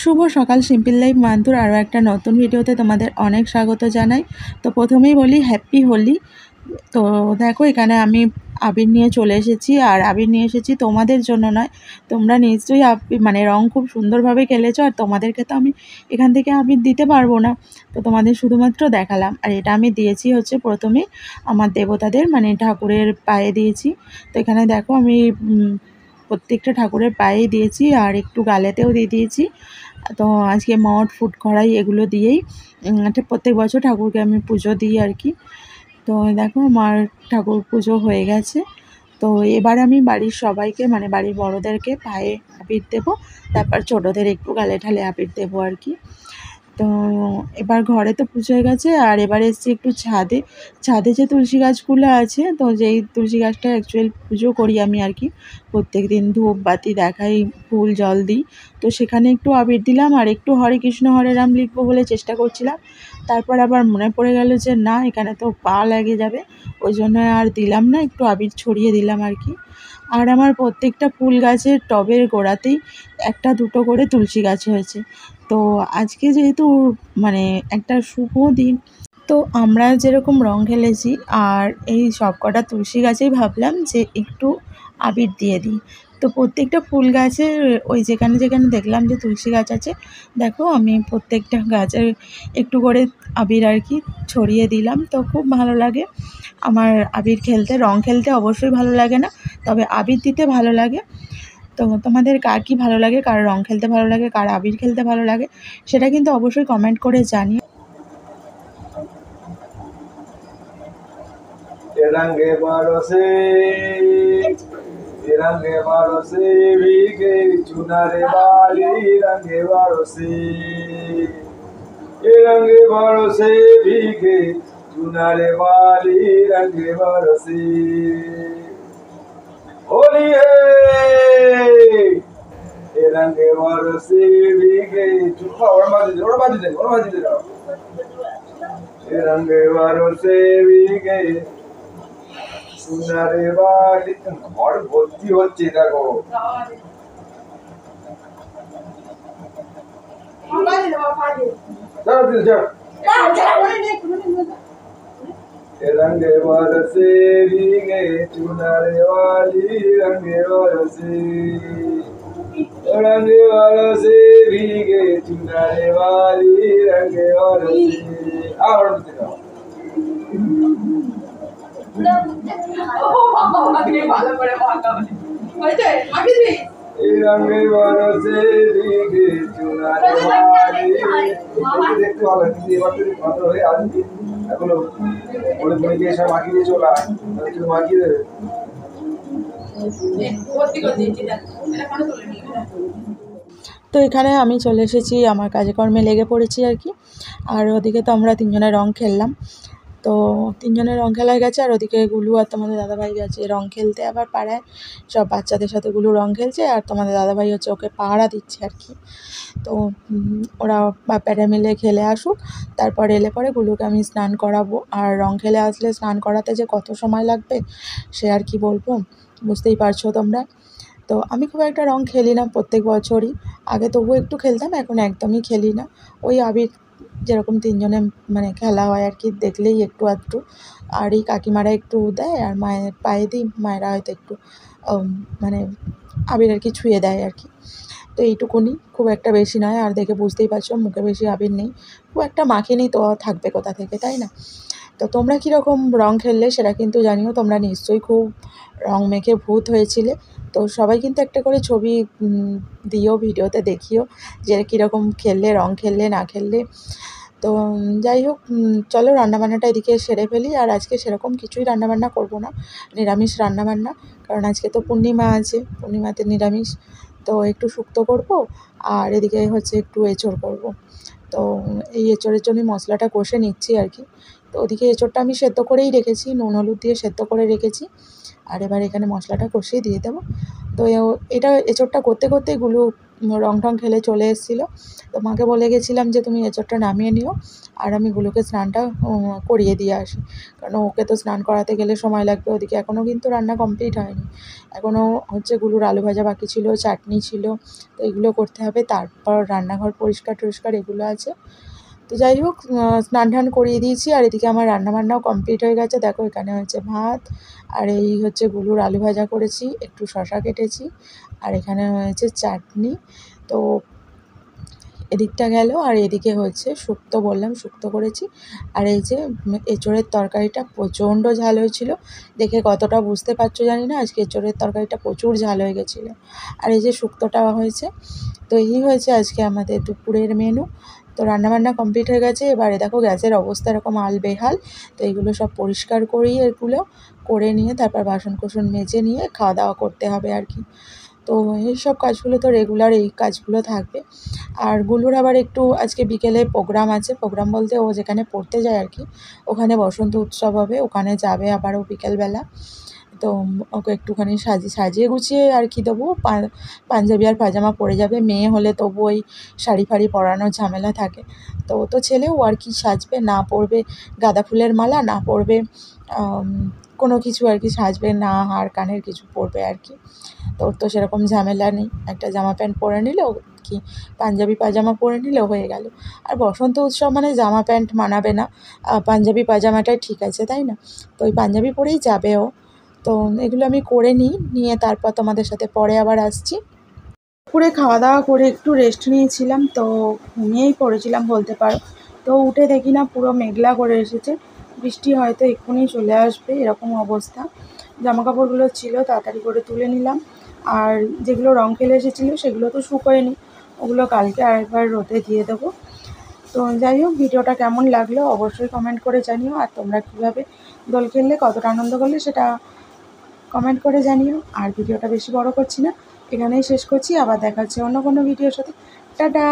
শুভ সকাল, simple life মান্তুর আরও একটা নতুন ভিডিওতে তোমাদের অনেক স্বাগত জানাই। তো প্রথমেই বলি হ্যাপি হোলি। তো দেখো এখানে আমি আবির নিয়ে চলে এসেছি, আর আবির নিয়ে এসেছি তোমাদের জন্য নয়। তোমরা নিশ্চয়ই মানে রং খুব সুন্দরভাবে খেলেছো, আর তোমাদেরকে তো আমি এখান থেকে আবির দিতে পারবো না, তো তোমাদের শুধুমাত্র দেখালাম। আর এটা আমি দিয়েছি হচ্ছে প্রথমে আমার দেবতাদের, মানে ঠাকুরের পায়ে দিয়েছি। তো এখানে দেখো আমি প্রত্যেকটা ঠাকুরের পায়ে দিয়েছি, আর একটু গালেতেও দিয়ে দিয়েছি। তো আজকে মঠ ফুট কড়াই এগুলো দিয়েই প্রত্যেক বছর ঠাকুরকে আমি পুজো দিই আর কি। তো দেখো আমার ঠাকুর পুজো হয়ে গেছে। তো এবার আমি বাড়ির সবাইকে, মানে বাড়ির বড়োদেরকে পায়ে আবির দেবো, তারপর ছোটোদের একটু গালে ঢালে আবির দেবো আর কি। তো এবার ঘরে তো পুজো হয়ে গেছে, আর এবার এসছি একটু ছাদে। ছাদে যে তুলসী গাছগুলো আছে, তো যেই তুলসী গাছটা অ্যাকচুয়ালি পুজো করি আমি আর কি, প্রত্যেক দিন ধূপ বাতি দেখাই, ফুল জল দিই। তো সেখানে একটু আবির দিলাম, আর একটু হরে কৃষ্ণ হরে রাম লিখবো বলে চেষ্টা করছিলাম। তারপর আবার মনে পড়ে গেল যে না, এখানে তো পা লেগে যাবে, ওই জন্য আর দিলাম না, একটু আবির ছড়িয়ে দিলাম আর কি। আর আমার প্রত্যেকটা ফুল গাছের টবের গোড়াতেই একটা দুটো করে তুলসী গাছ হয়েছে। তো আজকে যেহেতু মানে একটা শুভ দিন, তো আমরা যেরকম রং খেলেছি, আর এই সব কটা তুলসী গাছেই ভাবলাম যে একটু আবির দিয়ে দিই। তো প্রত্যেকটা ফুল গাছের ওই যেখানে যেখানে দেখলাম যে তুলসী গাছ আছে, দেখো আমি প্রত্যেকটা গাছের একটু করে আবির আর কি ছড়িয়ে দিলাম। তো খুব ভালো লাগে আমার আবির খেলতে। রং খেলতে অবশ্যই ভালো লাগে না, তবে আবির দিতে ভালো লাগে। তো তোমাদের কার কী ভালো লাগে, কার রং খেলতে ভালো লাগে, কার আবির খেলতে ভালো লাগে, সেটা কিন্তু অবশ্যই কমেন্ট করে জানিও। तिरंगे बरसे तिरंगे बरसे भीगे चुनरे वाली रंगे बरसे तिरंगे बरसे भीगे चुनरे वाली रंगे बरसे होली है तिरंगे बरसे भीगे चुपा और बाजी दे तिरंगे बरसे भीगे सुनारे वाली और भर्ती হচ্ছে দেখো रंगे बरसे भीगे चुनरे वाली रंगे बरसे रंगे बरसे भीगे चुनरे वाली रंगे बरसे और रंगे बरसे भीगे चुनरे वाली দেখতে ভালো কিন্তু এবার তুই ভালো হয়ে আসবি এখনো বলে বলে দিয়ে সব মাখিয়ে দিয়ে চলে আয় তুই মাখিয়ে দেবে তো এখানে আমি চলে এসেছি, আমার কাজকর্মে লেগে পড়েছি আর কি। আর ওদিকে তো আমরা তিনজনে রং খেললাম। তো তিনজনের রং খেলা গেছে, আর ওদিকে গুলু আর তোমাদের দাদাভাই গেছে রং খেলতে আবার পাড়ায়, সব বাচ্চাদের সাথে গুলু রং খেলছে, আর তোমাদের দাদাভাই হচ্ছে ওকে পাহারা দিচ্ছে আর কি। তো ওরা বাপ্যারা মিলে খেলে আসুক, তারপর এলে পরে গুলুকে আমি স্নান করাবো। আর রং খেলে আসলে স্নান করাতে যে কত সময় লাগবে সে আর কি বলবো, বুঝতেই পারছো তোমরা। তো আমি খুব একটা রং খেলি না প্রত্যেক বছরই, আগে তবুও একটু খেলতাম, এখন একদমই খেলি না। ওই আবির যেরকম তিনজনে মানে খেলা হয় আর কি, দেখলেই একটু আধটু। আর এই কাকিমারা একটু দেয়, আর মায়ের পায়ে দিই, মায়েরা হয়তো একটু মানে আবির আর কি ছুঁয়ে দেয় আর কি। তো এইটুকুনি, খুব একটা বেশি নয়। আর দেখে বুঝতেই পারছো মুখে বেশি আবির নেই, খুব একটা মাখিনি, তো থাকবে কোথা থেকে, তাই না? তো তোমরা কীরকম রং খেললে সেটা কিন্তু জানিও। তোমরা নিশ্চয়ই খুব রং মেখে ভূত হয়েছিলে। তো সবাই কিন্তু একটা করে ছবি দিও, ভিডিওতে দেখিও যে কীরকম খেললে, রং খেললে না খেললে। তো যাই হোক, চলো রান্নাবান্নাটা এদিকে সেরে ফেলি। আর আজকে সেরকম কিছুই রান্নাবান্না করব না, নিরামিষ রান্নাবান্না, কারণ আজকে তো পূর্ণিমা আছে, পূর্ণিমাতে নিরামিষ। তো একটু শুক্তো করব, আর এদিকে হচ্ছে একটু এঁচোড় করব। তো এই এঁচোড়ের জন্যই মশলাটা কষে নিচ্ছি আর কি। তো ওদিকে এঁচোড়টা আমি সেদ্ধ করেই রেখেছি, নুন হলুদ দিয়ে সেদ্ধ করে রেখেছি। আর এবার এখানে মশলাটা কষিয়ে দিয়ে দেবো, তো এটা এঁচোড়টা করতে করতেই গুলু রং টং খেলে চলে এসেছিলো। তো মাকে বলে গেছিলাম যে তুমি এঁচোড়টা নামিয়ে নিও আর আমি গুলুকে স্নানটা করিয়ে দিয়ে আসি, কারণ ওকে তো স্নান করাতে গেলে সময় লাগবে। ওদিকে এখনও কিন্তু রান্না কমপ্লিট হয়নি, এখনও হচ্ছে গুলুর আলু ভাজা বাকি ছিল, চাটনি ছিল, তো এগুলো করতে হবে। তারপর রান্নাঘর পরিষ্কার টরিষ্কার এগুলো আছে। তো যাই হোক, স্নান টান করিয়ে দিয়েছি আর এদিকে আমার রান্নাবান্নাও কমপ্লিট হয়ে গেছে। দেখো এখানে হচ্ছে ভাত, আর এই হচ্ছে গুলুর আলু ভাজা করেছি, একটু শশা কেটেছি, আর এখানে হয়েছে চাটনি। তো এদিকটা গেল, আর এদিকে হচ্ছে শুক্তো, বললাম শুক্তো করেছি। আর এই যে এঁচোড়ের তরকারিটা প্রচণ্ড ঝাল হয়েছিল, দেখে কতটা বুঝতে পারছো জানি না, আজকে এঁচোড়ের তরকারিটা প্রচুর ঝাল হয়ে গেছিলো। আর এই যে শুক্তোটা হয়েছে। তো এই হয়েছে আজকে আমাদের দুপুরের মেনু। তো রান্নাবান্না কমপ্লিট হয়ে গেছে। এবারে দেখো গ্যাসের অবস্থা এরকম আল বেহাল। তো এগুলো সব পরিষ্কার করি, এগুলো করে নিয়ে তারপর বাসন কোসন মেজে নিয়ে খাওয়া দাওয়া করতে হবে আর কি। তো এইসব কাজগুলো তো রেগুলার এই কাজগুলো থাকবে। আর গুলুর আবার একটু আজকে বিকেলে প্রোগ্রাম আছে, প্রোগ্রাম বলতে ও যেখানে পড়তে যায় আর কি, ওখানে বসন্ত উৎসব হবে, ওখানে যাবে আবার ও বিকেলবেলা। তো ওকে একটুখানি সাজিয়ে গুছিয়ে আর কি দেবো, পাঞ্জাবি আর পাজামা পরে যাবে। মেয়ে হলে তবু ওই শাড়ি ফাড়ি পরানোর ঝামেলা থাকে। তো ও তো ছেলে, ও আর কি সাজবে, না পরবে গাঁদা ফুলের মালা, না পরবে কোনো কিছু আর কি সাজবে, না হার কানের কিছু পরবে আর কি। তো ওর তো সেরকম ঝামেলা নেই, একটা জামা প্যান্ট পরে নিলেও কি, পাঞ্জাবি পাজামা পরে নিলেও হয়ে গেল। আর বসন্ত উৎসব মানে জামা প্যান্ট মানাবে না, পাঞ্জাবি পাজামাটাই ঠিক আছে, তাই না? তো ওই পাঞ্জাবি পরেই যাবে ও। তো এগুলো আমি করে নিয়ে তারপর তোমাদের সাথে পরে আবার আসছি। দুপুরে খাওয়া দাওয়া করে একটু রেস্ট নিয়েছিলাম, তো ঘুমিয়েই পড়েছিলাম বলতে পারো। তো উঠে দেখি না পুরো মেঘলা করে এসেছে, বৃষ্টি হয়তো এক্ষুনি চলে আসবে এরকম অবস্থা। জামা কাপড়গুলো ছিল তাড়াতাড়ি করে তুলে নিলাম, আর যেগুলো রং খেলে এসেছিলো সেগুলো তো শুকোয়নি, ওগুলো কালকে আরেকবার রোদে দিয়ে দেবো। তো যাই হোক, ভিডিওটা কেমন লাগলো অবশ্যই কমেন্ট করে জানিও, আর তোমরা কীভাবে দোল খেললে, কতটা আনন্দ করলে সেটা কমেন্ট করে জানিও। আর ভিডিওটা বেশি বড় করছি না, এখানেই শেষ করছি। আবার দেখা হচ্ছে অন্য কোনো ভিডিওর সাথে। টাটা।